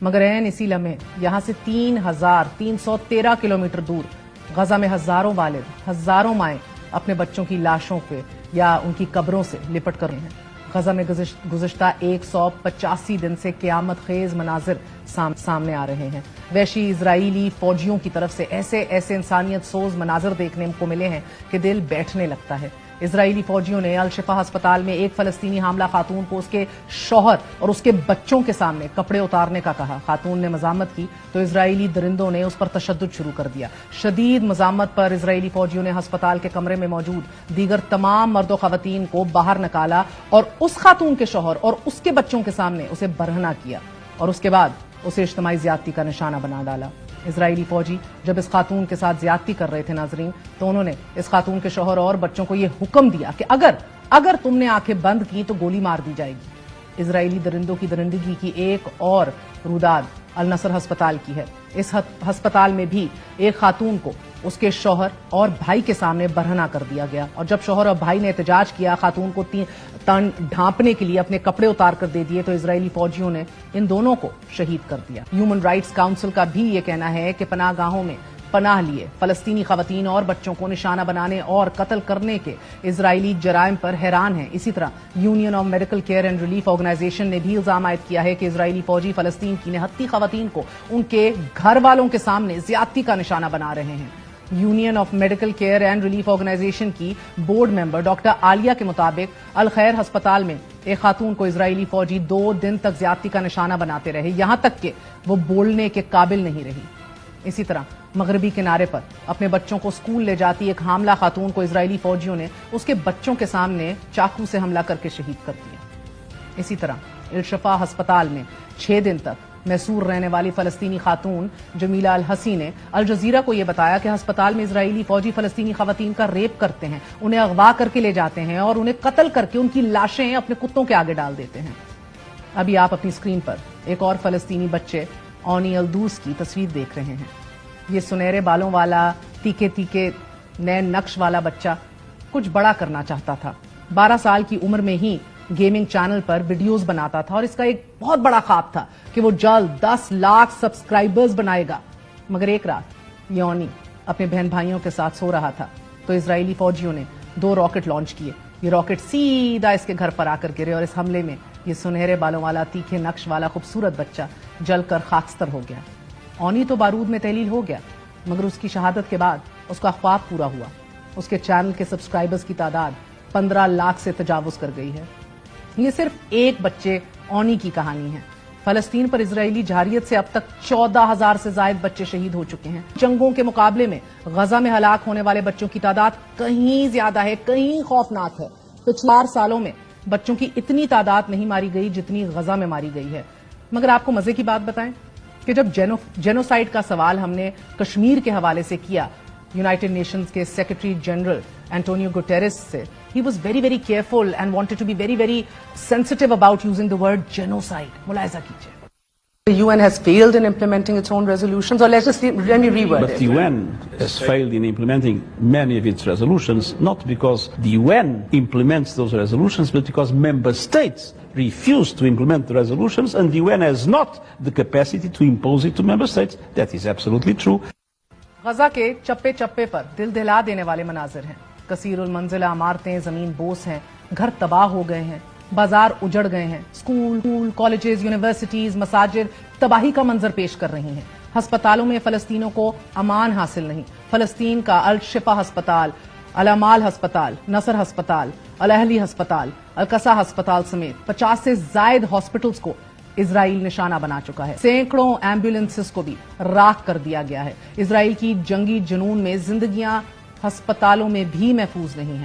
مگر عین اسی لمحے یہاں سے 3,313 کلومیٹر دور غزہ میں ہزاروں والد، ہزاروں مائیں اپنے بچوں کی لاشوں پہ یا ان کی قبروں سے لپٹ کر رہے ہیں۔ غزہ میں گزشتہ 185 دن سے قیامت خیز مناظر سامنے آ رہے ہیں۔ وحشی اسرائیلی فوجیوں کی طرف سے ایسے انسانیت سوز مناظر دیکھنے کو ملے ہیں کہ دل بیٹھنے لگتا ہے۔ اسرائیلی فوجیوں نے الشفا ہسپتال میں ایک فلسطینی حاملہ خاتون کو اس کے شوہر اور اس کے بچوں کے سامنے کپڑے اتارنے کا کہا۔ خاتون نے مزاحمت کی تو اسرائیلی درندوں نے اس پر تشدد شروع کر دیا۔ شدید مزاحمت پر اسرائیلی فوجیوں نے ہسپتال کے کمرے میں موجود دیگر تمام مرد و خواتین کو باہر نکالا اور اس خاتون کے شوہر اور اس کے بچوں کے سامنے اسے برہنہ کیا اور اس کے بعد اسے اجتماعی زیادتی کا نشانہ بنا ڈالا۔ اسرائیلی فوجی جب اس خاتون کے ساتھ زیادتی کر رہے تھے ناظرین تو انہوں نے اس خاتون کے شوہر اور بچوں کو یہ حکم دیا کہ اگر تم نے آنکھیں بند کی تو گولی مار دی جائے گی۔ اسرائیلی درندوں کی درندگی کی ایک اور روداد النصر ہسپتال کی ہے۔ اس ہسپتال میں بھی ایک خاتون کو اس کے شوہر اور بھائی کے سامنے برہنہ کر دیا گیا اور جب شوہر اور بھائی نے احتجاج کیا، خاتون کو تن ڈھانپنے کے لیے اپنے کپڑے اتار کر دے دیے تو اسرائیلی فوجیوں نے ان دونوں کو شہید کر دیا۔ ہیومن رائٹس کاؤنسل کا بھی یہ کہنا ہے کہ پناہ گاہوں میں پناہ لیے فلسطینی خواتین اور بچوں کو نشانہ بنانے اور قتل کرنے کے اسرائیلی جرائم پر حیران ہیں۔ اسی طرح union of medical care and relief organization نے بھی الزام عائد کیا ہے کہ اسرائیلی فوجی فلسطین کی نہتی خواتین کو ان کے گھر والوں کے سامنے زیادتی کا نشانہ بنا رہے ہیں۔ Union of medical care and relief organization کی بورڈ ممبر ڈاکٹر عالیہ کے مطابق الخیر ہسپتال میں ایک خاتون کو اسرائیلی فوجی 2 دن تک زیادتی کا نشانہ بناتے رہے، یہاں تک کہ وہ بولنے کے قابل نہیں رہی۔ اسی طرح مغربی کنارے پر اپنے بچوں کو اسکول لے جاتی ایک حاملہ خاتون کو اسرائیلی فوجیوں نے اس کے بچوں کے سامنے چاقو سے حملہ کر کے شہید کر دیا۔ اسی طرح الشفا ہسپتال میں 6 دن تک محصور رہنے والی فلسطینی خاتون جمیلہ الحسی نے الجزیرہ کو یہ بتایا کہ ہسپتال میں اسرائیلی فوجی فلسطینی خواتین کا ریپ کرتے ہیں، انہیں اغوا کر کے لے جاتے ہیں اور انہیں قتل کر کے ان کی لاشیں اپنے کتوں کے آگے ڈال دیتے ہیں۔ ابھی آپ اپنی اسکرین پر ایک اور فلسطینی بچے اونی الدوس کی تصویر دیکھ رہے ہیں۔ یہ سنہرے بالوں والا تیکے نئے نقش والا بچہ کچھ بڑا کرنا چاہتا تھا۔ 12 سال کی عمر میں ہی گیمنگ چینل پر ویڈیوز بناتا تھا اور اس کا ایک بہت بڑا خواب تھا کہ وہ جلد 10 لاکھ سبسکرائبرز بنائے گا۔ مگر ایک رات یہ اونی اپنے بہن بھائیوں کے ساتھ سو رہا تھا تو اسرائیلی فوجیوں نے 2 راکٹ لانچ کیے۔ یہ راکٹ سیدھا اس کے گھر پر آ کر گرے اور اس حملے میں یہ سنہرے بالوں والا تیکھے نقش والا خوبصورت بچہ جل کر خاکستر ہو گیا۔ اونی تو بارود میں تحلیل ہو گیا مگر اس کی شہادت کے بعد اس کا خواب پورا ہوا۔ اس کے چینل کے سبسکرائبرز کی تعداد 15 لاکھ سے تجاوز کر گئی ہے۔ یہ صرف ایک بچے اونی کی کہانی ہے۔ فلسطین پر اسرائیلی جارحیت سے اب تک 14,000 سے زائد بچے شہید ہو چکے ہیں۔ جنگوں کے مقابلے میں غزہ میں ہلاک ہونے والے بچوں کی تعداد کہیں زیادہ ہے، کہیں خوفناک ہے۔ پچھلے 4 سالوں میں بچوں کی اتنی تعداد نہیں ماری گئی جتنی غزہ میں ماری گئی ہے۔ مگر آپ کو مزے کی بات بتائیں کہ جب جینوسائیڈ کا سوال ہم نے کشمیر کے حوالے سے کیا یونائٹڈ نیشنز کے سیکرٹری جنرل اینٹونیو گوٹیرس سے، he was very very careful and wanted to be very very sensitive about using the word genocide. ملاحظہ کیجئے۔ The UN has failed in implementing its own resolutions, or let me reword it. But the UN has failed in implementing many of its resolutions, not because the UN implements those resolutions, but because member states refuse to implement the resolutions, and the UN has not the capacity to impose it to member states. That is absolutely true. Gaza کے چپے چپے پر دل دہلا دینے والے مناظر ہیں۔ کثیر المنزلہ عمارتیں زمین بوس ہیں، گھر تباہ ہو گئے ہیں، بازار اجڑ گئے ہیں، اسکول، کالجز، یونیورسٹیز، مساجد تباہی کا منظر پیش کر رہی ہیں۔ ہسپتالوں میں فلسطینیوں کو امان حاصل نہیں۔ فلسطین کا الشفا ہسپتال، الامال ہسپتال، نصر ہسپتال، الاہلی ہسپتال، القصا ہسپتال سمیت 50 سے زائد ہاسپٹلز کو اسرائیل نشانہ بنا چکا ہے۔ سینکڑوں ایمبولینسز کو بھی راکھ کر دیا گیا ہے۔ اسرائیل کی جنگی جنون میں زندگیاں ہسپتالوں میں بھی محفوظ نہیں ہیں۔